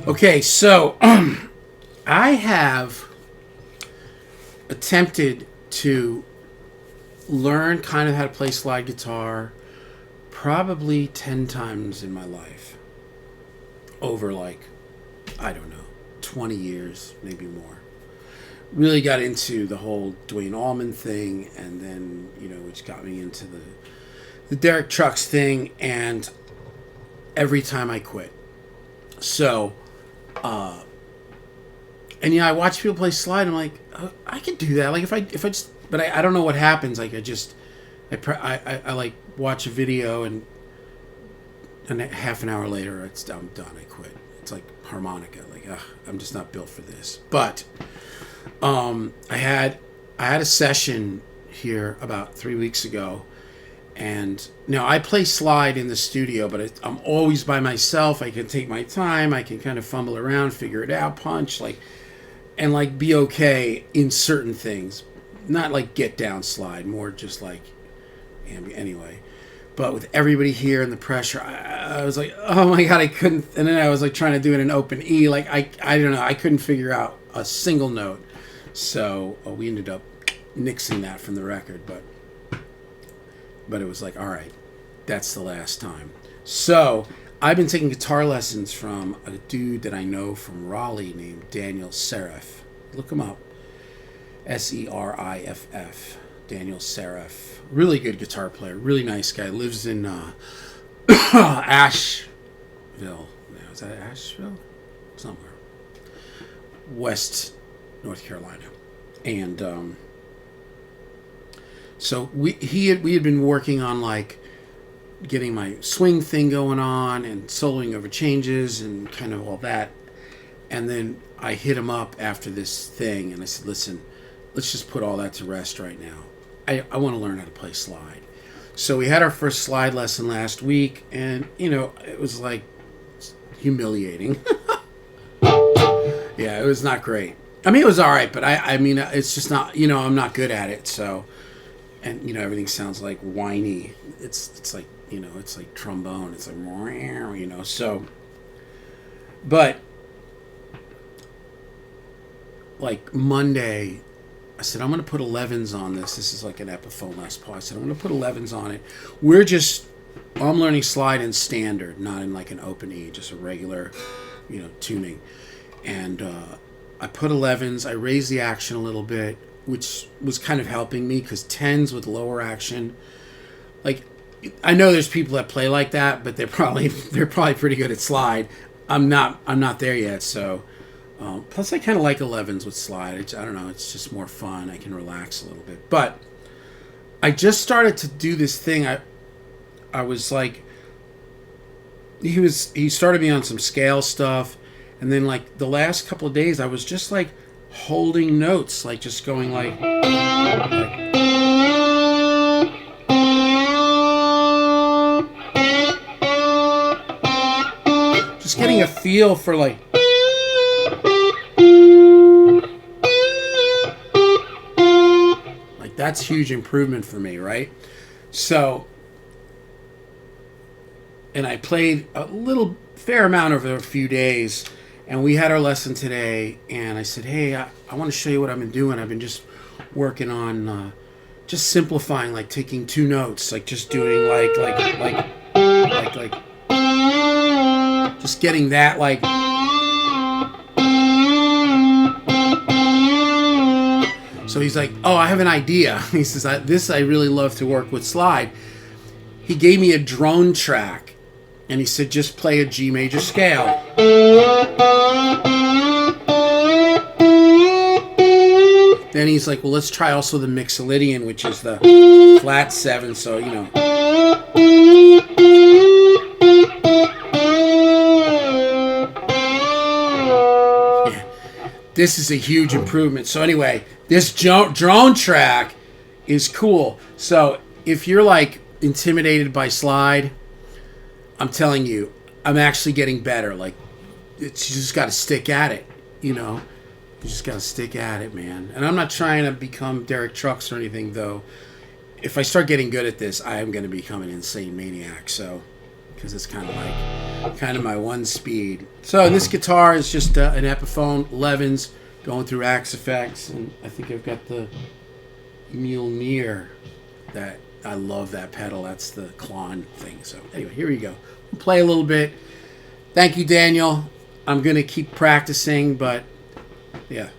Okay, so I have attempted to learn kind of how to play slide guitar probably 10 times in my life. Over like, I don't know, 20 years, maybe more. Really got into the whole Dwayne Allman thing, and then, which got me into the Derek Trucks thing, and every time I quit. So, and I watch people play slide. I'm like, oh, I could do that. Like if I just, but I don't know what happens. Like I like watch a video and half an hour later I'm done. I quit. It's like harmonica. Like I'm just not built for this. But I had a session here about 3 weeks ago. And now I play slide in the studio, but I'm always by myself. I can take my time. I can kind of fumble around, figure it out, punch, and be okay in certain things. Not like get down slide, more just like anyway. But with everybody here and the pressure, I was like, oh my God, I couldn't. And then I was like trying to do it in open E. Like I don't know, I couldn't figure out a single note. So we ended up nixing that from the record, but it was like, all right, that's the last time. So I've been taking guitar lessons from a dude that I know from Raleigh named Daniel Seriff. Look him up. Seriff. Daniel Seriff. Really good guitar player. Really nice guy. Lives in Asheville. Is that Asheville? Somewhere. West North Carolina. And so we had been working on getting my swing thing going on and soloing over changes and kind of all that. And then I hit him up after this thing and I said, listen, let's just put all that to rest right now. I want to learn how to play slide. So we had our first slide lesson last week, and it was like humiliating. Yeah, it was not great. I mean, it was all right, but I mean, it's just not, I'm not good at it. So, and everything sounds like whiny. It's like, it's like trombone. It's like, so, but like Monday, I said, I'm going to put 11s on this. This is like an Epiphone Les Paul. I said, I'm going to put 11s on it. I'm learning slide in standard, not in like an open E, just a regular, tuning. And I put 11s. I raised the action a little bit, which was kind of helping me because 10s with lower action, like, I know there's people that play like that, but they're probably pretty good at slide. I'm not there yet, so. Plus, I kind of like 11s with slide. I don't know. It's just more fun. I can relax a little bit. But I just started to do this thing. I was like, he started me on some scale stuff, and then like the last couple of days, I was just like holding notes, like just going like just getting a feel for like. That's huge improvement for me, right? So, and I played a fair amount over a few days, and we had our lesson today, and I said, hey, I want to show you what I've been doing. I've been just working on just simplifying, like taking two notes, like just doing like just getting that like. So he's like, oh, I have an idea. He says, I really love to work with slide. He gave me a drone track, and he said, just play a G major scale. Then he's like, well, let's try also the Mixolydian, which is the flat 7, so, Yeah. This is a huge improvement. So anyway, this drone track is cool. So if you're like intimidated by slide, I'm telling you, I'm actually getting better. Like, you just got to stick at it, You just got to stick at it, man. And I'm not trying to become Derek Trucks or anything, though. If I start getting good at this, I am going to become an insane maniac. So, because it's kind of like kind of my one speed. So this guitar is just an Epiphone 11s going through Axe Effects, and I think I've got the Mjolnir. That I love that pedal. That's the Klon thing. So anyway, here we go. We'll play a little bit. Thank you, Daniel. I'm gonna keep practicing, but yeah.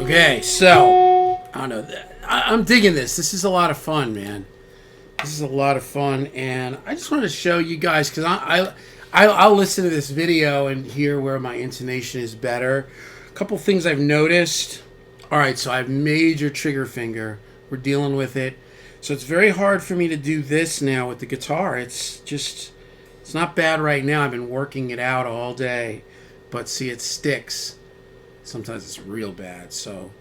Okay, so I don't know. I'm digging this. This is a lot of fun, man. This is a lot of fun, and I just wanted to show you guys because I'll listen to this video and hear where my intonation is better. A couple things I've noticed. All right, so I have major trigger finger. We're dealing with it, so it's very hard for me to do this now with the guitar. It's not bad right now. I've been working it out all day, but see, it sticks. Sometimes it's real bad. So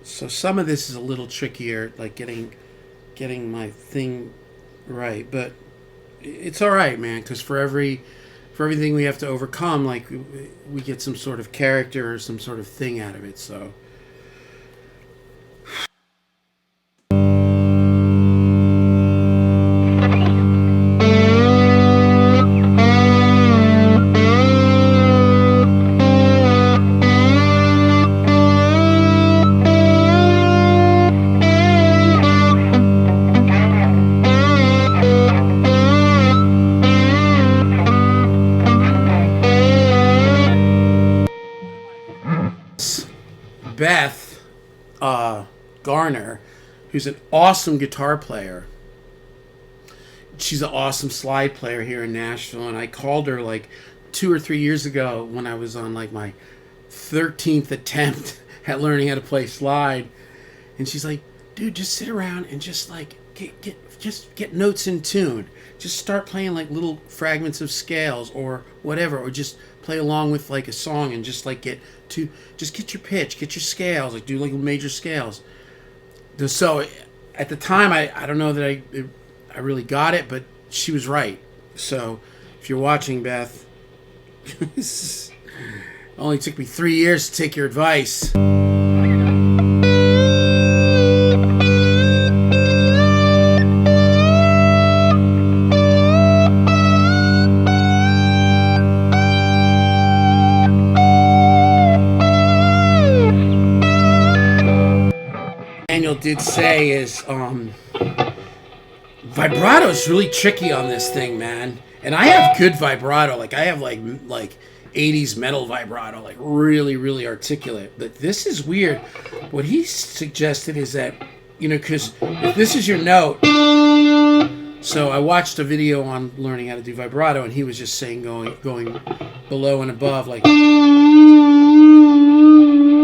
some of this is a little trickier, like getting my thing right, but it's all right, man, because for everything we have to overcome, like we get some sort of character or some sort of thing out of it. So Beth Garner, who's an awesome guitar player. She's an awesome slide player here in Nashville, and I called her like 2 or 3 years ago when I was on like my 13th attempt at learning how to play slide, and she's like, "Dude, just sit around and just like get notes in tune. Just start playing like little fragments of scales or whatever, or just play along with like a song and just like get your pitch, get your scales, like do like major scales." So at the time, I don't know that I really got it, but she was right. So if you're watching, Beth, it only took me 3 years to take your advice. Daniel did say is vibrato is really tricky on this thing, man. And I have good vibrato, like I have like 80s metal vibrato, like really, really articulate. But this is weird. What he suggested is that, you know, because if this is your note, so I watched a video on learning how to do vibrato, and he was just saying going below and above, like.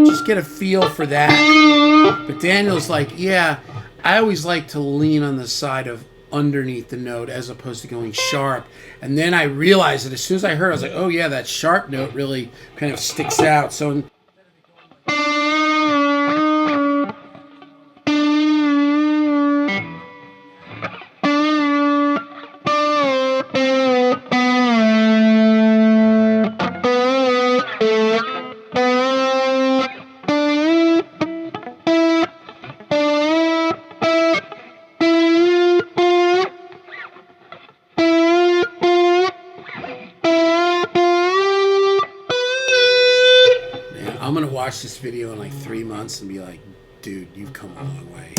just get a feel for that. But Daniel's like, yeah, I always like to lean on the side of underneath the note as opposed to going sharp. And then I realized that as soon as I heard it, I was like, oh yeah, that sharp note really kind of sticks out. So I'm gonna watch this video in like 3 months and be like, dude, you've come a long way.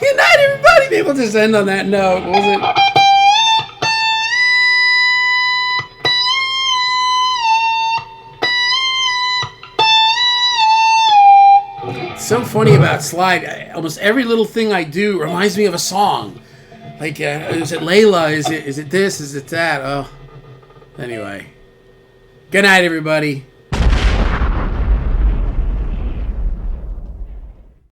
Good night, everybody. Maybe we'll just end on that note. What was it? It's so funny about Slide. Almost every little thing I do reminds me of a song. Like, is it Layla? Is it this? Is it that? Oh, anyway. Good night, everybody.